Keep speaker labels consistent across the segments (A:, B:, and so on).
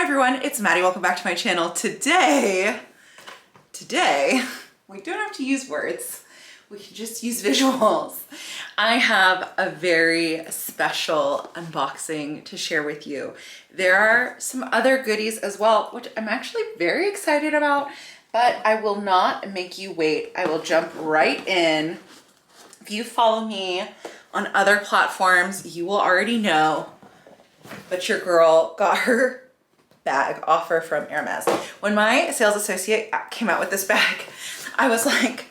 A: everyone, it's Maddie. Welcome back to my channel. Today, we don't have to use words. We can just use visuals. I have a very special unboxing to share with you. There are some other goodies as well, which I'm actually very excited about, but I will not make you wait. I will jump right in. If you follow me on other platforms, you will already know, but your girl got her bag offer from Hermes. When my sales associate came out with this bag, I was like,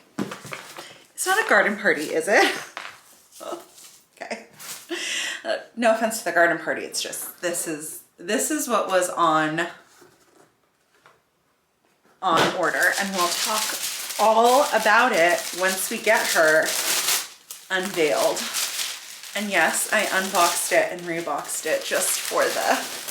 A: it's not a garden party, is it? Oh, okay. No offense to the garden party. It's just, this is what was on order, and we'll talk all about it once we get her unveiled. And yes, I unboxed it and reboxed it just for the,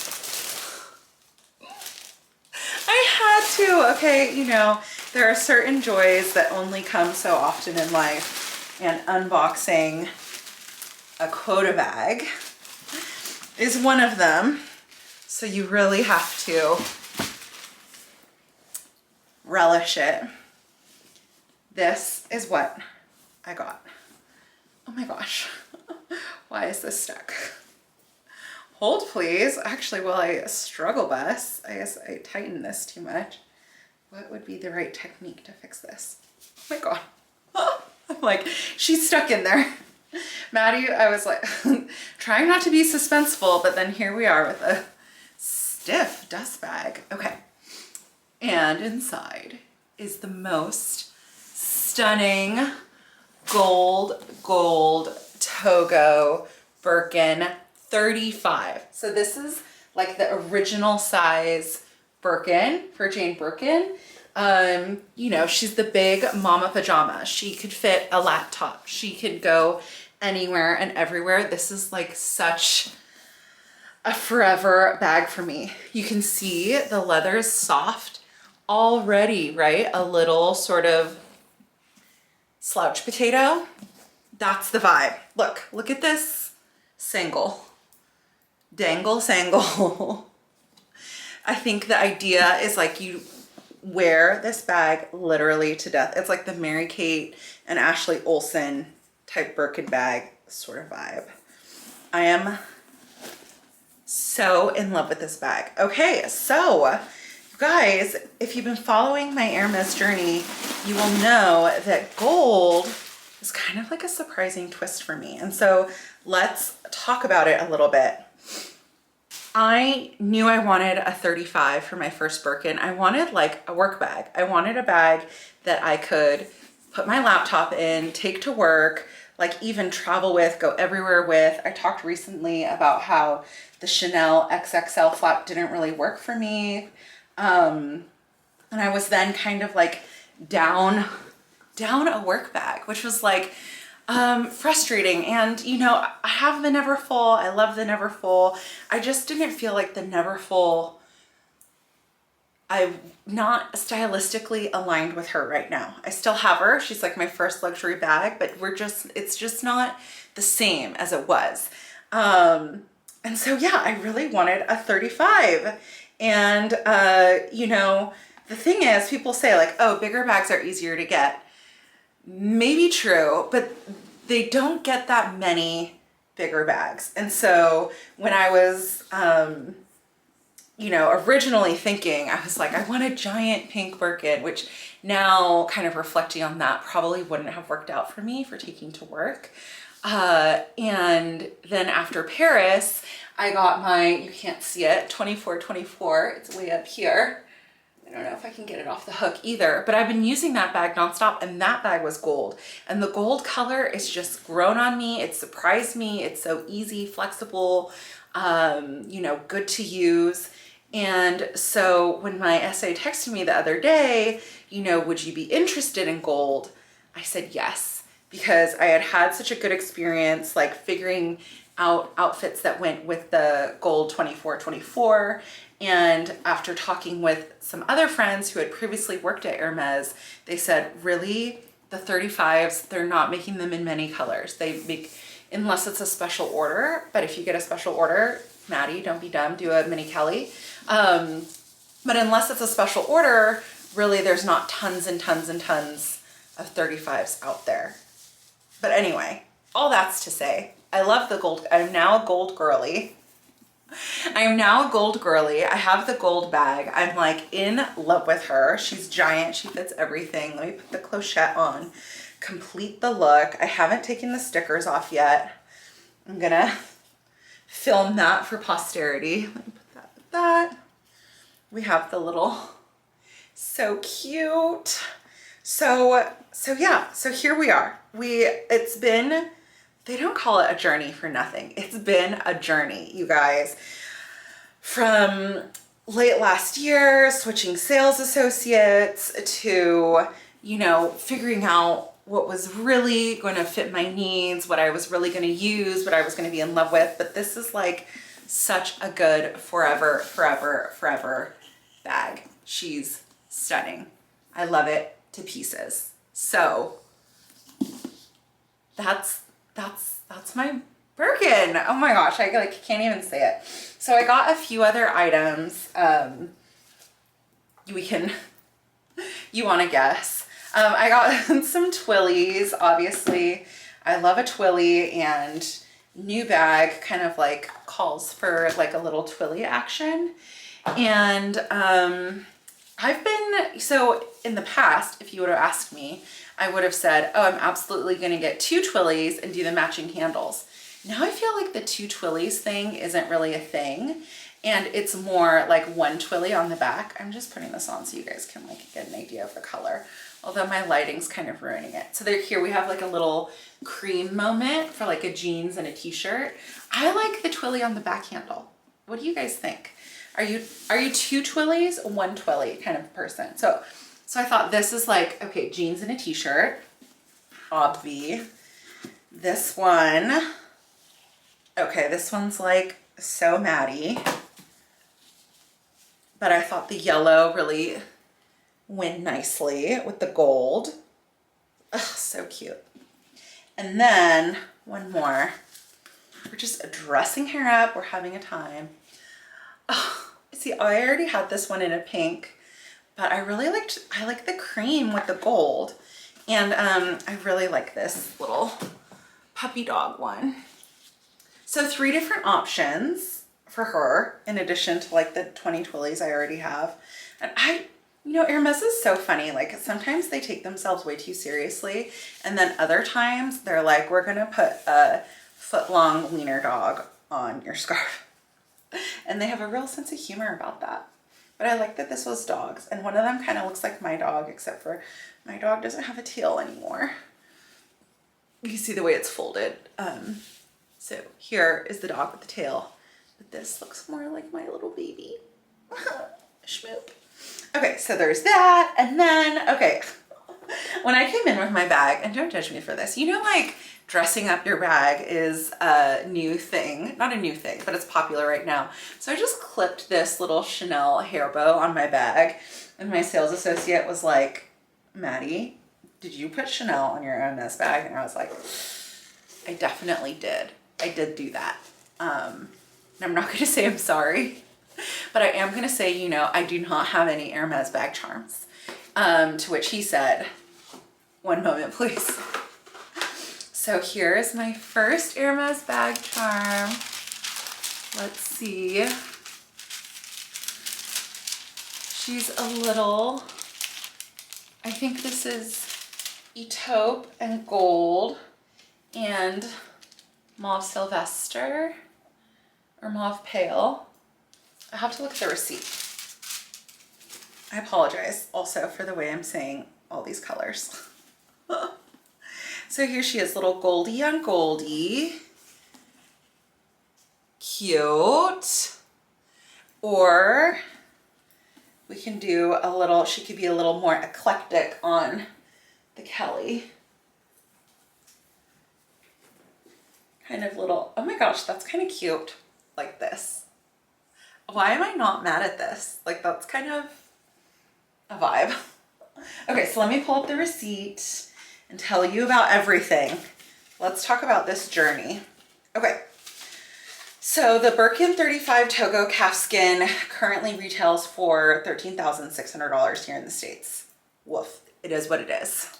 A: I had to, okay, you know, there are certain joys that only come so often in life, and unboxing a quota bag is one of them. So you really have to relish it. This is what I got. Oh my gosh, why is this stuck? Hold please. Actually, while I struggle bus, I guess I tightened this too much. What would be the right technique to fix this? Oh my God. I'm like, she's stuck in there. Maddie, I was like, trying not to be suspenseful, but then here we are with a stiff dust bag. Okay. And inside is the most stunning gold Togo Birkin 35. So this is like the original size Birkin for Jane Birkin. You know, she's the big mama pajama. She could fit a laptop. She could go anywhere and everywhere. This is like such a forever bag for me. You can see the leather is soft already, right? A little sort of slouch potato. That's the vibe. Look at this single. Dangle sangle. I think the idea is like you wear this bag literally to death. It's like the Mary Kate and Ashley Olsen type Birkin bag sort of vibe. I am so in love with this bag. Okay, so you guys, if you've been following my Hermes journey, you will know that gold is kind of like a surprising twist for me. And so let's talk about it a little bit. I knew I wanted a 35 for my first Birkin. I wanted like a work bag. I wanted a bag that I could put my laptop in, take to work, like even travel with, go everywhere with. I talked recently about how the Chanel XXL flap didn't really work for me. And I was then kind of like down a work bag, which was like frustrating. And you know, I have the Neverfull. I love the Neverfull. I just didn't feel like the Neverfull, I'm not stylistically aligned with her right now. I still have her. She's like my first luxury bag, but it's just not the same as it was. And so yeah, I really wanted a 35. And you know, the thing is, people say like, oh, bigger bags are easier to get. Maybe true, but they don't get that many bigger bags. And so when I was, you know, originally thinking, I was like, I want a giant pink Birkin, which now kind of reflecting on that probably wouldn't have worked out for me for taking to work. And then after Paris, I got my, you can't see it, 2424. It's way up here. I don't know if I can get it off the hook either, but I've been using that bag nonstop, and that bag was gold. And the gold color is just grown on me. It surprised me. It's so easy, flexible, you know, good to use. And so when my SA texted me the other day, you know, would you be interested in gold? I said yes, because I had had such a good experience, like figuring out outfits that went with the gold 2424. And after talking with some other friends who had previously worked at Hermes, they said, really, the 35s, they're not making them in many colors. They make, unless it's a special order, but if you get a special order, Maddie, don't be dumb, do a mini Kelly. But unless it's a special order, really there's not tons and tons and tons of 35s out there. But anyway, all that's to say, I love the gold. I'm now a gold girly. I am now a gold girly. I have the gold bag. I'm like in love with her. She's giant. She fits everything. Let me put the clochette on. Complete the look. I haven't taken the stickers off yet. I'm gonna film that for posterity. Let me put that with that. We have the little, so cute. So yeah, so here we are. It's been, they don't call it a journey for nothing. It's been a journey, you guys. From late last year, switching sales associates to, you know, figuring out what was really going to fit my needs, what I was really going to use, what I was going to be in love with. But this is like such a good forever, forever, forever bag. She's stunning. I love it to pieces. So that's my Birkin. Oh my gosh, I like can't even say it. So I got a few other items. You want to guess. I got some Twillies, obviously. I love a Twilly, and new bag kind of like calls for like a little Twilly action. And so in the past, if you would have asked me, I would have said, oh, I'm absolutely going to get 2 Twillies and do the matching handles. Now I feel like the 2 Twillies thing isn't really a thing, and it's more like 1 Twilly on the back. I'm just putting this on so you guys can like get an idea of the color, although my lighting's kind of ruining it. So here we have like a little cream moment for like a jeans and a t-shirt. I like the Twilly on the back handle. What do you guys think? Are you 2 Twillies, 1 Twilly kind of person? So I thought this is like, okay, jeans and a t-shirt, obvi. This one, okay, this one's like so Maddie, but I thought the yellow really went nicely with the gold. Ugh, so cute. And then one more. We're just dressing her up. We're having a time. Oh, see, I already had this one in a pink, but I like the cream with the gold. And I really like this little puppy dog one. So 3 different options for her, in addition to like the 20 Twillies I already have. And you know, Hermes is so funny. Like sometimes they take themselves way too seriously. And then other times they're like, we're gonna put a foot-long wiener dog on your scarf. And they have a real sense of humor about that. But I like that this was dogs. And one of them kind of looks like my dog, except for my dog doesn't have a tail anymore. You can see the way it's folded. So here is the dog with the tail. But this looks more like my little baby. Schmoop. Okay, so there's that. And then, okay, when I came in with my bag, and don't judge me for this, you know, like dressing up your bag is a new thing. Not a new thing, but it's popular right now. So I just clipped this little Chanel hair bow on my bag, and my sales associate was like, Maddie, did you put Chanel on your Hermes bag? And I was like, I definitely did. I did do that. And I'm not going to say I'm sorry, but I am going to say, you know, I do not have any Hermes bag charms. To which he said, one moment, please. So here is my first Hermes bag charm. Let's see. She's a little, I think this is taupe and gold and mauve Sylvester or mauve pale. I have to look at the receipt. I apologize also for the way I'm saying all these colors. So here she is, little Goldie on Goldie. Cute. Or we can do a little, she could be a little more eclectic on the Kelly. Kind of little, oh my gosh, that's kind of cute, like this. Why am I not mad at this? Like that's kind of a vibe. Okay, so let me pull up the receipt and tell you about everything. Let's talk about this journey. Okay, So the Birkin 35 Togo calfskin currently retails for $13,600 here in the States. Woof, it is what it is.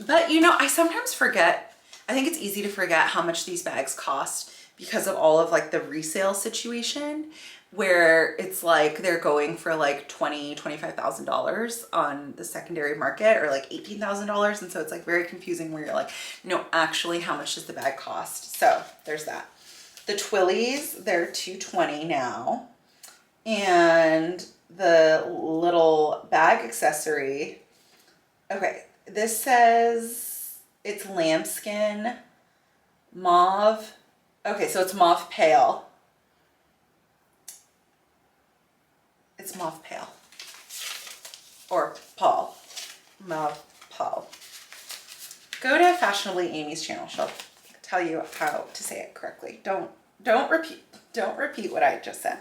A: But you know, I sometimes forget, I think it's easy to forget how much these bags cost because of all of like the resale situation where it's like they're going for like $25,000 on the secondary market, or like $18,000. And so it's like very confusing where you're like, no, actually, how much does the bag cost? So there's that. The Twillies, they're $220 now. And the little bag accessory, okay, this says it's lambskin, mauve. Okay, so it's mauve pale. It's mauve pale. Or Paul. Mauve Paul. Go to Fashionably Amy's channel. She'll tell you how to say it correctly. Don't repeat what I just said.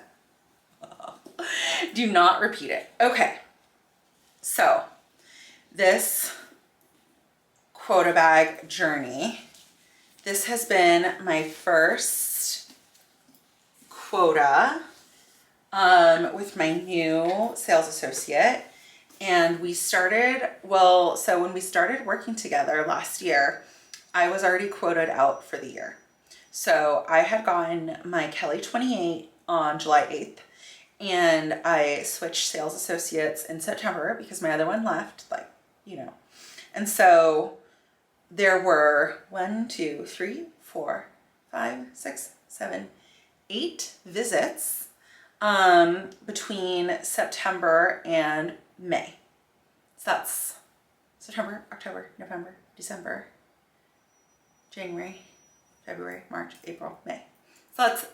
A: Do not repeat it. Okay. So this Quota Bag Journey, this has been my first quota with my new sales associate. And we started, well, so when we started working together last year, I was already quoted out for the year. So I had gotten my Kelly 28 on July 8th, and I switched sales associates in September because my other one left, like, you know. And so there were 8 visits between September and May. So that's September, October, November, December, January, February, March, April, May. So that's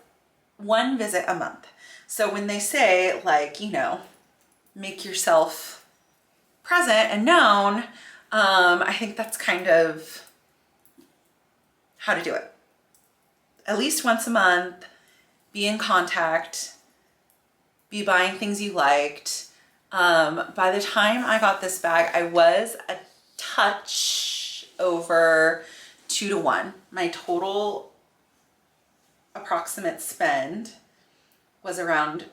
A: 1 visit a month. So when they say, like, you know, make yourself present and known, I think that's kind of how to do it. At least once a month, be in contact, be buying things you liked. By the time I got this bag, I was a touch over 2 to 1. My total approximate spend was around,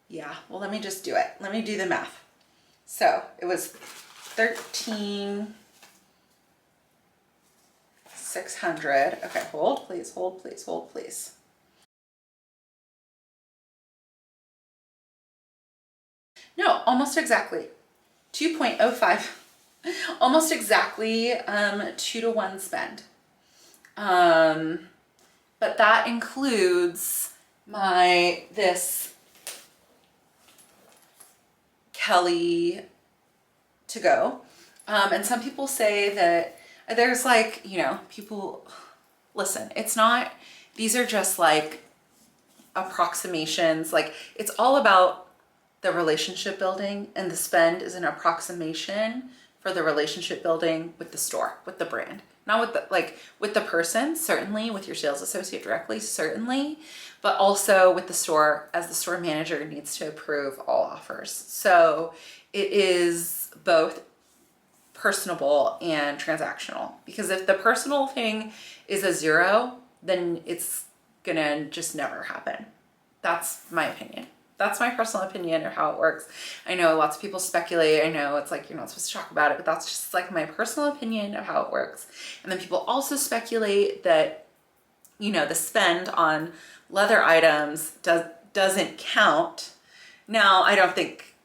A: yeah, well, let me just do it. Let me do the math. So it was 13,600. Okay, hold, please, hold, please, hold, please. No, almost exactly 2.05, almost exactly 2 to 1 spend. But that includes this Kelly to go. And some people say that there's like, you know, people, listen, it's not, these are just like approximations. Like, it's all about the relationship building, and the spend is an approximation for the relationship building with the store, with the brand. Not with the, like, with the person, certainly, with your sales associate directly, certainly, but also with the store, as the store manager needs to approve all offers. So it is both personable and transactional, because if the personal thing is a 0, then it's gonna just never happen. That's my opinion. That's my personal opinion of how it works. I know lots of people speculate. I know it's like you're not supposed to talk about it, but that's just like my personal opinion of how it works. And then people also speculate that, you know, the spend on leather items doesn't count. Now, I don't think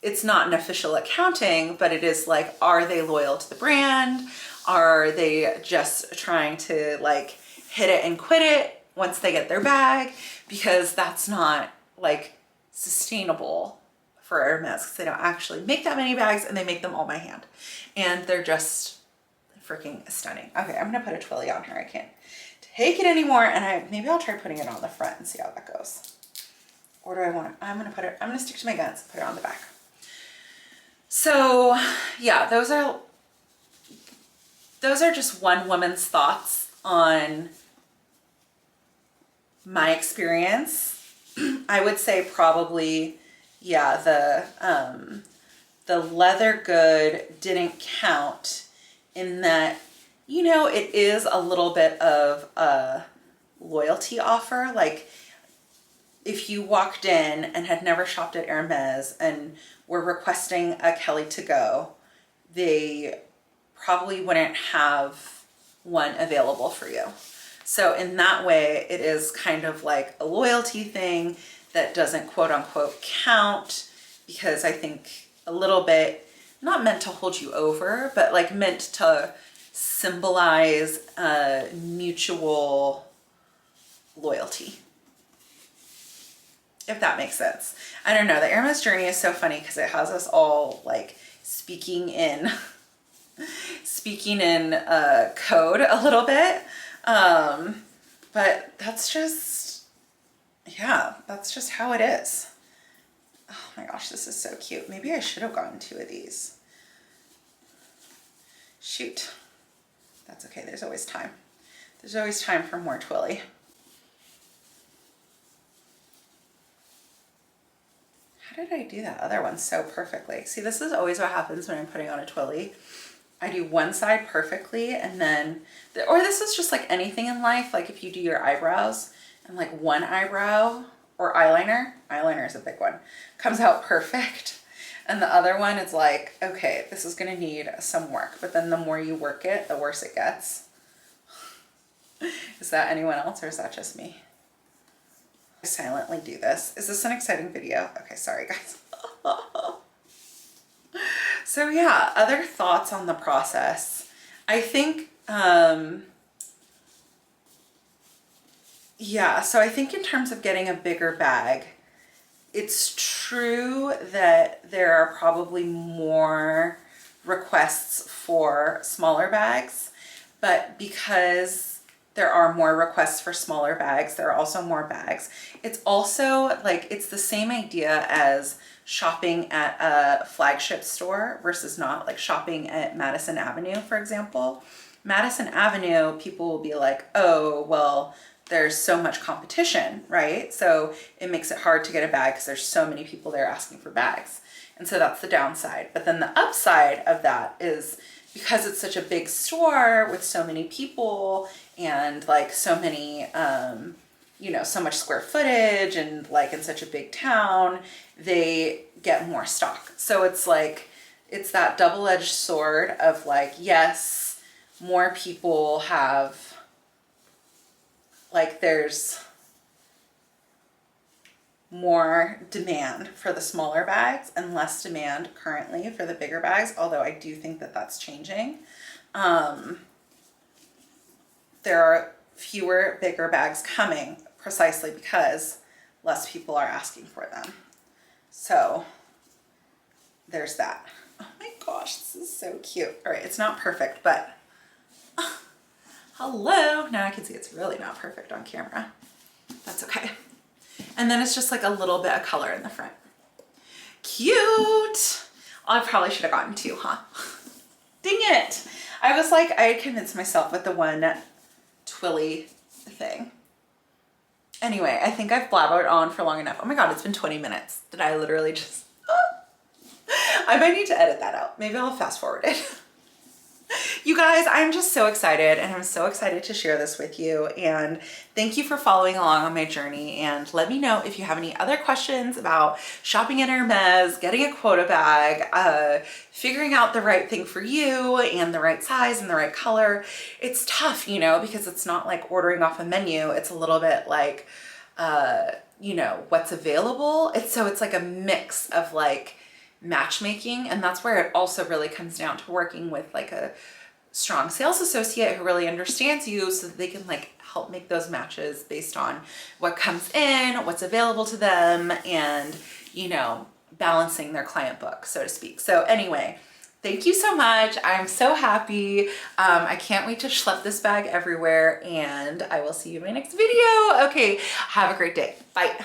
A: it's not an official accounting, but it is like, are they loyal to the brand? Are they just trying to like hit it and quit it once they get their bag? Because that's not like sustainable for Hermes, because they don't actually make that many bags, and they make them all by hand, and they're just freaking stunning. Okay, I'm gonna put a twilly on here. I can't take it anymore, and maybe I'll try putting it on the front and see how that goes. Or do I want to? I'm gonna stick to my guns and put it on the back. So yeah, those are just one woman's thoughts on my experience. I would say probably, yeah, the leather good didn't count in that you know, it is a little bit of a loyalty offer. Like if you walked in and had never shopped at Hermes and were requesting a Kelly to go, they probably wouldn't have one available for you. So in that way, it is kind of like a loyalty thing that doesn't quote unquote count, because I think a little bit, not meant to hold you over, but like meant to symbolize mutual loyalty, if that makes sense. I don't know. The Hermes Journey is so funny because it has us all like speaking in code a little bit. But that's just, yeah, that's just how it is. Oh my gosh, this is so cute. Maybe I should have gotten 2 of these. Shoot. That's okay. There's always time. There's always time for more Twilly. How did I do that other one so perfectly? See, this is always what happens when I'm putting on a Twilly. I do one side perfectly, and then, or this is just like anything in life. Like if you do your eyebrows and like one eyebrow or eyeliner is a big one, comes out perfect. And the other one is like, okay, this is gonna need some work. But then the more you work it, the worse it gets. Is that anyone else, or is that just me? I silently do this. Is this an exciting video? Okay, sorry guys. So yeah, other thoughts on the process. I think, yeah, so I think in terms of getting a bigger bag, it's true that there are probably more requests for smaller bags, but because there are more requests for smaller bags, there are also more bags. It's also like, it's the same idea as shopping at a flagship store versus not, like shopping at Madison Avenue, for example. Madison Avenue, people will be like, oh, well, there's so much competition, right? So it makes it hard to get a bag because there's so many people there asking for bags. And so that's the downside. But then the upside of that is because it's such a big store with so many people and like so many, you know, so much square footage and like in such a big town, they get more stock. So it's like, it's that double-edged sword of like, yes, more people have, like there's more demand for the smaller bags and less demand currently for the bigger bags, although I do think that that's changing. There are fewer bigger bags coming precisely because less people are asking for them. So there's that. Oh my gosh, this is so cute. All right, it's not perfect, but hello. Now I can see it's really not perfect on camera. That's okay. And then it's just like a little bit of color in the front. Cute. I probably should have gotten 2, huh? Dang it. I was like, I had convinced myself with the one Twilly thing. Anyway, I think I've blabbered on for long enough. Oh my God, it's been 20 minutes. Did I literally just, I might need to edit that out. Maybe I'll fast forward it. You guys, I'm just so excited, and I'm so excited to share this with you, and thank you for following along on my journey. And let me know if you have any other questions about shopping at Hermes, getting a quota bag, figuring out the right thing for you and the right size and the right color. It's tough, you know, because it's not like ordering off a menu. It's a little bit like, you know, what's available. It's like a mix of like matchmaking, and that's where it also really comes down to working with like a strong sales associate who really understands you so that they can like help make those matches based on what comes in, what's available to them, and, you know, balancing their client book, so to speak. So anyway, thank you so much. I'm so happy. I can't wait to schlep this bag everywhere, and I will see you in my next video. Okay, have a great day. Bye.